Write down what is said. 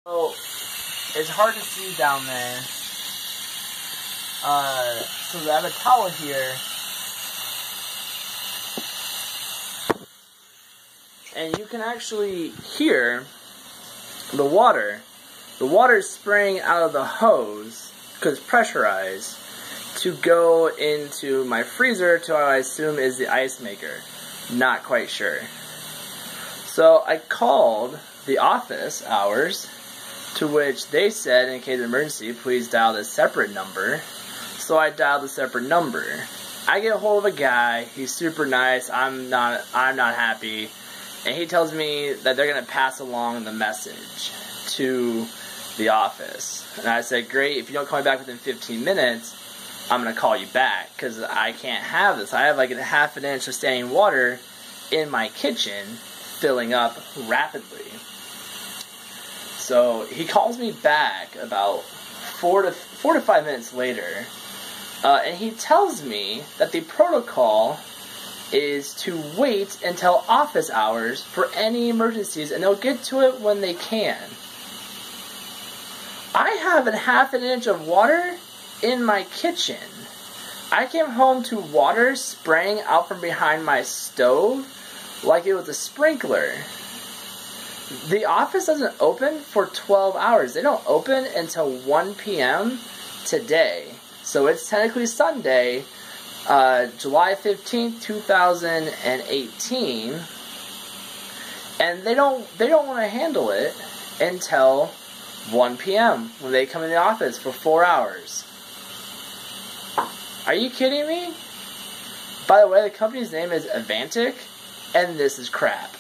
So it's hard to see down there. So I have a towel here. And you can actually hear the water. The water is spraying out of the hose, because it's pressurized, to go into my freezer to what I assume is the ice maker. Not quite sure. So I called the office hours, to which they said, in case of emergency, please dial this separate number. So I dialed the separate number. I get a hold of a guy, he's super nice, I'm not happy, and he tells me that they're going to pass along the message to the office. And I said, great, if you don't call me back within 15 minutes, I'm going to call you back, because I can't have this. I have like a half an inch of standing water in my kitchen, filling up rapidly. So he calls me back about 4 to 5 minutes later, and he tells me that the protocol is to wait until office hours for any emergencies, and they'll get to it when they can. I have a half an inch of water in my kitchen. I came home to water spraying out from behind my stove like it was a sprinkler. The office doesn't open for 12 hours. They don't open until 1 p.m. today. So it's technically Sunday, July 15th, 2018. And they don't want to handle it until 1 p.m. when they come in the office for 4 hours. Are you kidding me? By the way, the company's name is Avantic, and this is crap.